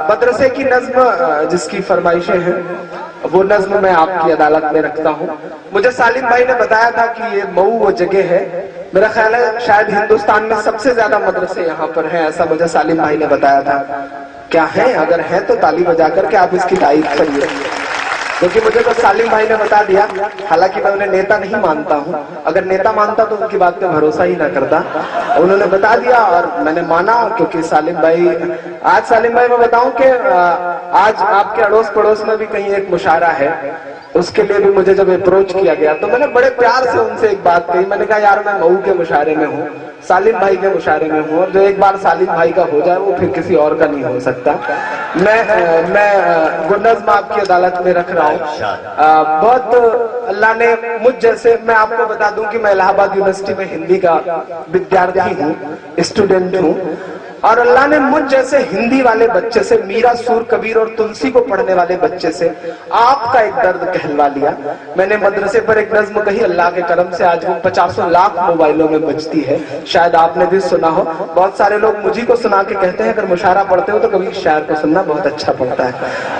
مدرسے کی نظم جس کی فرمائشیں ہیں وہ نظم میں آپ کی عدالت میں رکھتا ہوں. مجھے سالم بھائی نے بتایا تھا کہ یہ مئو وہ جگہ ہے، میرا خیال ہے شاید ہندوستان میں سب سے زیادہ مدرسے یہاں پر ہیں، ایسا مجھے سالم بھائی نے بتایا تھا. کیا ہیں؟ اگر ہیں تو تالی بجا کر کے آپ اس کی تعریف کریے، کیونکہ مجھے تو سالم بھائی نے بتا دیا. حالانکہ میں انہیں نیتا نہیں مانتا ہوں، اگر نیتا مانتا تو ان کی بات پہ بھروسہ ہی نہ کرتا. انہوں نے بتا دیا اور میں نے مانا، کیونکہ سالم بھائی میں بتاؤں کہ آج آپ کے اڑوس پڑوس میں بھی کہیں ایک مشاعرہ ہے، اس کے لیے بھی مجھے جب اپروچ کیا گیا تو میں نے بڑے پیار سے ان سے ایک بات کہی. میں نے کہا یار میں مئو کے مشاعرے میں ہوں، سالم بھائی کے مشاعرے میں ہوں، اور جو ایک بار سالم بھائی کا ہو جائے وہ پھر کسی اور کا نہیں ہو سکتا. میں وہ نظم آپ کی عدالت میں رکھ رہا ہوں. بہت اللہ نے مجھ جیسے، میں آپ کو بتا دوں کہ میں الہ آباد یونیورسٹی میں ہندی کا ودیارتھی ہوں، اسٹوڈنٹ ہوں، اور اللہ نے مجھ جیسے ہندی والے بچے سے، میرا سور کبیر اور تلسی کو پڑھنے والے بچے سے آپ کا ایک درد کہلوا لیا. میں نے مدرسے پر ایک نظم کہی، اللہ کے کرم سے آج وہ 50 لاکھ موبائلوں میں بجتی ہے. شاید آپ نے بھی سنا ہو. بہت سارے لوگ مجھے کو سنا کے کہتے ہیں اگر مشاعرہ پڑھتے ہو تو کبھی شاعر کو سننا بہت اچھا پڑتا ہے.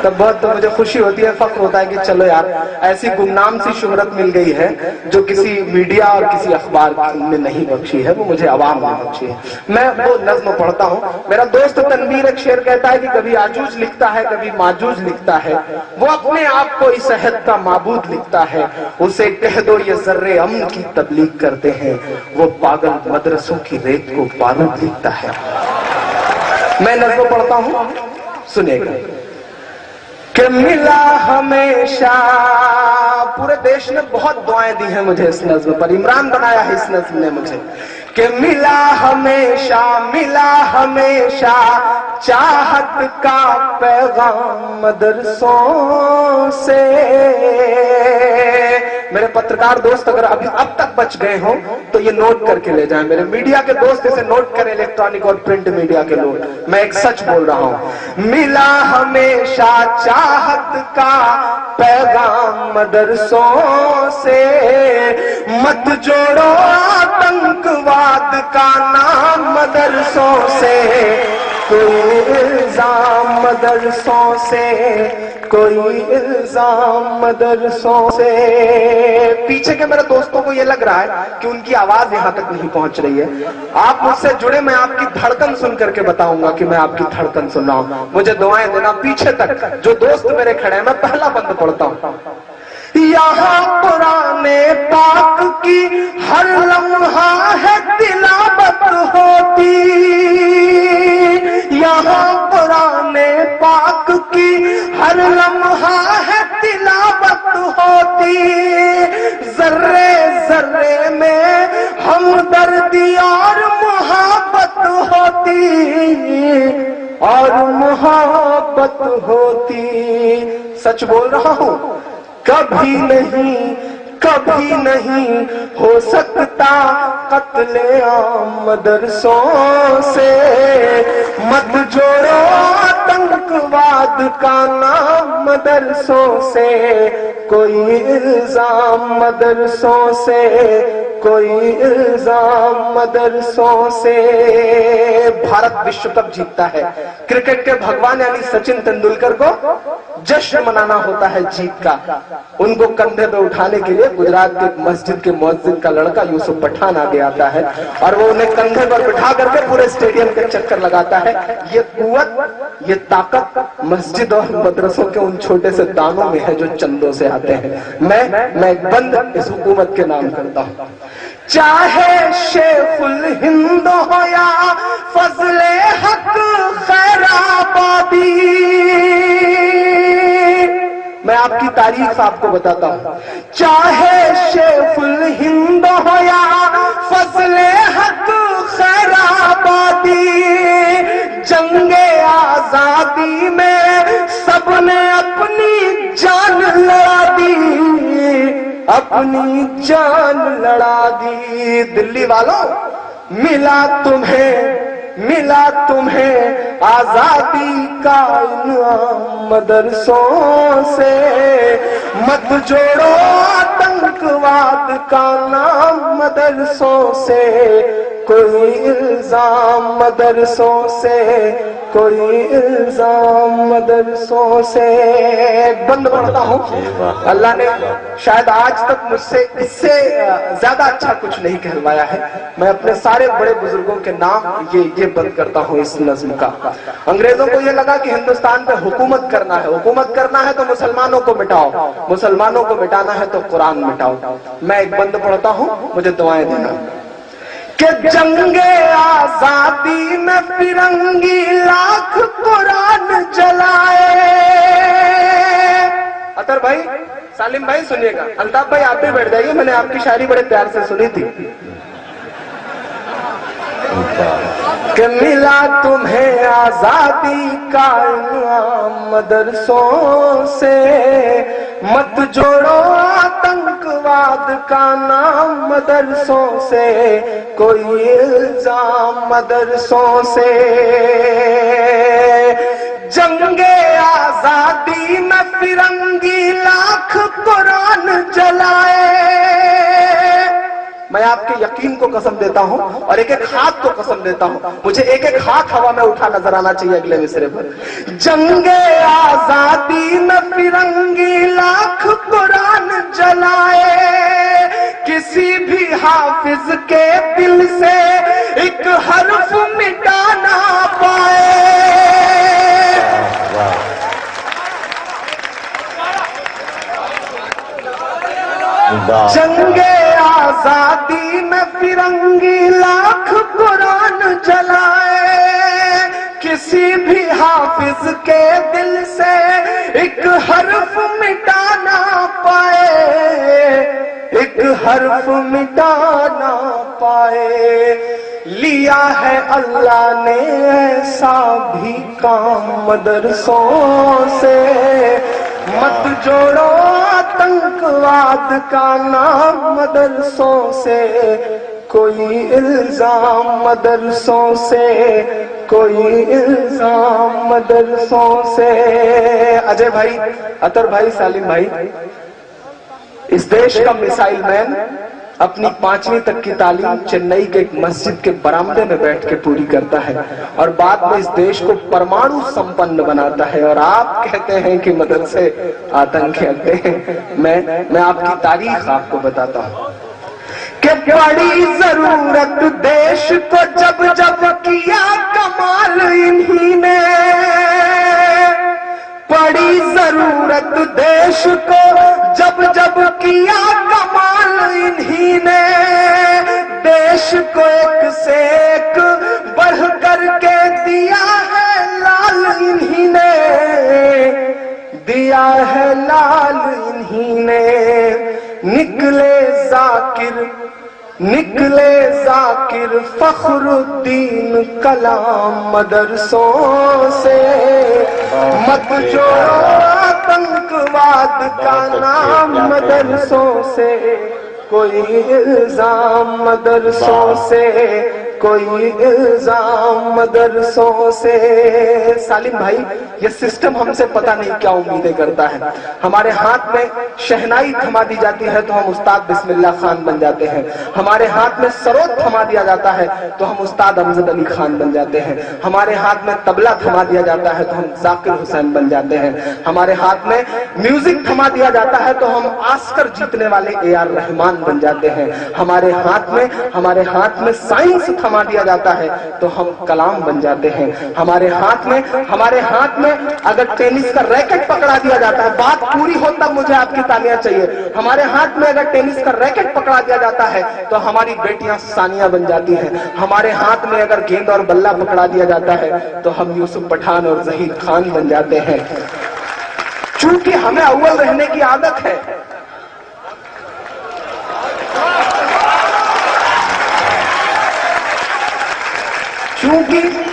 تب بہت مجھے خوشی ہوتی ہے، فخر ہوتا ہے کہ چلو یار ایسی گمنام سی شہرت مل گئی ہے جو کسی میڈیا اور کسی اخبار نے نہیں بخشی ہے، وہ مجھے عوام نے بخشی ہے. میں وہ نظم پڑھتا ہوں. میرا دوست تنویر ایک شعر کہتا ہے کہ کبھی آجوج لکھتا ہے کبھی ماجوج لکھتا ہے، وہ اپنے آپ کو اس عہد کا معبود لکھتا ہے. اسے کہہ دو یہ ذرے امن کی تبلیغ کرتے ہیں، وہ پاگل مدرسوں کی ریت کو بارود لکھتا ہے. میں نظم پڑھتا ہوں، سنیے گا. کہ ملا ہمیشہ، پورے دیش نے بہت دعائیں دی ہیں مجھے اس نظم پر، عمران بنایا ہے اس نظم نے مجھے. کہ ملا ہمیشہ چاہت کا پیغام مدرسوں سے. میرے پترکار دوست اگر اب تک بچ گئے ہوں تو یہ نوٹ کر کے لے جائیں. میرے میڈیا کے دوست اسے نوٹ کریں، الیکٹرانک اور پرنٹ میڈیا کے لوگ، میں ایک سچ بول رہا ہوں. ملا ہمیشہ چاہت کا پیغام مدرسوں سے، مت جوڑو آتنکواد کا نام مدرسوں سے. کوئی الزام مدرسوں سے، کوئی الزام مدرسوں سے. پیچھے کے میرے دوستوں کو یہ لگ رہا ہے کہ ان کی آواز یہاں تک نہیں پہنچ رہی ہے. آپ مجھ سے جڑے، میں آپ کی دھڑکن سن کر کے بتاؤں گا کہ میں آپ کی دھڑکن سن رہا ہوں. مجھے دعائیں دینا پیچھے تک جو دوست میرے کھڑے ہیں. میں پہلا بند پڑھتا ہوں. یہاں قرآن پاک کی ہر لمحہ ہے تلاوت ہوتی، یہاں قرآن پاک کی ہر لمحہ ہے تلاوت ہوتی. ذرے ذرے میں ہمدردی اور محبت ہوتی، اور محبت ہوتی. سچ بول رہا ہوں، کبھی نہیں ہو سکتا قتل عام مدرسوں سے. مت جوڑو آتنکواد کا نام مدرسوں سے، کوئی الزام مدرسوں سے، کوئی الزام مدرسوں سے. بھارت وشو کپ جیتتا ہے، کرکٹ کے بھگوان یعنی سچن تندولکر کو جشن منانا ہوتا ہے جیت کا. ان کو کندھے پہ اٹھانے کے لیے گجرات کے مسجد کے مؤذن کا لڑکا یوسف پٹھان آگے آتا ہے اور وہ انہیں کندھے پر بٹھا کر کے پورے اسٹیڈیم کے چکر لگاتا ہے. یہ قوت، یہ طاقت مسجد اور مدرسوں کے ان چھوٹے سے دانوں میں ہے جو چندوں سے آتے ہیں. میں ایک بند اس حکومت کے نام کرتا ہوں. چاہے شیخ الہند ہو یا فضل حق خیر آبادی، میں آپ کی تاریخ آپ کو بتاتا ہوں. چاہے شیخ الہند ہو یا فضل حق خیر آبادی، جنگ آزادی میں سب نے اپنی جان لڑا دی، اپنی جان لڑا دی. دلی والوں، ملا تمہیں آزادی کا انعام مدرسوں سے. مت جوڑو آتنکواد کا نام مدرسوں سے، کوئی الزام مدرسوں سے، کوئی الزام مدرسوں سے. بند پڑھتا ہوں. اللہ نے شاید آج تک مجھ سے اس سے زیادہ اچھا کچھ نہیں کہلوایا ہے. میں اپنے سارے بڑے بزرگوں کے نام یہ بند کرتا ہوں اس نظم کا. انگریزوں کو یہ لگا کہ ہندوستان پہ حکومت کرنا ہے تو مسلمانوں کو مٹاؤ، مسلمانوں کو مٹانا ہے تو قرآن مٹاؤ. میں ایک بند پڑھتا ہوں، مجھے دعائیں دینا. کہ جنگ آزادی میں فرنگی لاکھ قرآن جلائے. عطر بھائی، سالم بھائی سنیے گا. الطاف بھائی آپ بھی بیٹھ جائیے، میں نے آپ کی شاعری بڑے پیار سے سنی تھی. کہ ملا تمہیں آزادی کا انعام مدرسوں سے، مت جوڑو آتنکواد کا نام مدرسوں سے، کوئی الزام مدرسوں سے. جنگ آزادی میں فرنگی لاکھ قرآن جلائے. میں آپ کے یقین کو قسم دیتا ہوں اور ایک ایک ہاتھ کو قسم دیتا ہوں، مجھے ایک ایک ہاتھ ہوا میں اٹھا نظر آنا چاہیے اگلے مصرے پر. جنگ آزادی میں فرنگی لاکھ قرآن جلائے، کسی بھی حافظ کے دل سے ایک حرف مٹا نہ پائے. جنگ آزادی میں فرنگی لاکھ قرآن جلائے، کسی بھی حافظ کے دل سے ایک حرف مٹا نہ پائے، ایک حرف مٹا نہ پائے. لیا ہے اللہ نے ایسا بھی کام مدرسوں سے، مت جوڑو آتنکواد کا نام مدرسوں سے، کوئی الزام مدرسوں سے، کوئی الزام مدرسوں سے. اجے بھائی، عطر بھائی، سالم بھائی، اس دیش کا میسائل مین اپنی 5ویں تک کی تعلیم چنئی کے ایک مسجد کے برآمدے میں بیٹھ کے پوری کرتا ہے اور بعد میں اس دیش کو پرمانو سمپن بناتا ہے، اور آپ کہتے ہیں کہ مدرسے آتنک اڈے ہیں. میں آپ کی تاریخ آپ کو بتاتا ہوں کہ بڑی ضرورت دیش کو جب جب کیا کمال انہی نے، بڑی ضرورت دیش کو جب جب کیا کمال انہی نے، دیش کو ایک سے ایک بڑھ کر کے دیا ہے لال انہی نے، دیا ہے لال انہی نے. نکلے ذاکر فخر الدین کلام مدرسوں سے، مت جوڑو آتنکواد کا نام مدرسوں سے، کوئی الزام مدرسوں سے، کوئی الزام مدرسوں سے. سالم بھائی، یہ سسٹم ہم سے پتہ نہیں کیا امیدیں کرتا ہے. ہمارے ہاتھ میں شہنائی تھما دی جاتی ہے تو ہم استاد بسم اللہ خان بن جاتے ہیں، ہمارے ہاتھ میں سروت تھما دیا جاتا ہے تو ہم استاد امجد علی خان بن جاتے ہیں، ہمارے ہاتھ میں طبلہ تھما دیا جاتا ہے تو ہم ذاکر حسین بن جاتے ہیں، ہمارے ہاتھ میں میوزک تھما دیا جاتا ہے تو ہم آسکر جیتنے والے اے آر رحمان بن جاتے ہیں، ہمارے ہاتھ میں سائنس تھما دیا جاتا ہے تو ہم کلام بن جاتے ہیں، ہمارے ہاتھ میں اگر ٹینس کا ریکٹ پکڑا دیا جاتا ہے، بات پوری ہو تب مجھے آپ کی تالیاں چاہیے، ہمارے ہاتھ میں اگر ٹینس کا ریکٹ پکڑا دیا جاتا ہے تو ہماری بیٹیاں ثانیہ بن جاتی ہیں، ہمارے ہاتھ میں اگر گیند اور بلہ پکڑا دیا جاتا ہے تو ہم یوسف پٹھان اور ظہیر خان بن جاتے ہیں. چونکہ ہمیں اول رہنے کی عادت ہے،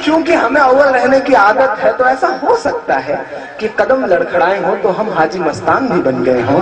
چونکہ ہمیں اول رہنے کی عادت ہے تو ایسا ہو سکتا ہے کہ قدم لڑکھڑائے ہوں تو ہم حاجی مستان بھی بن گئے ہوں،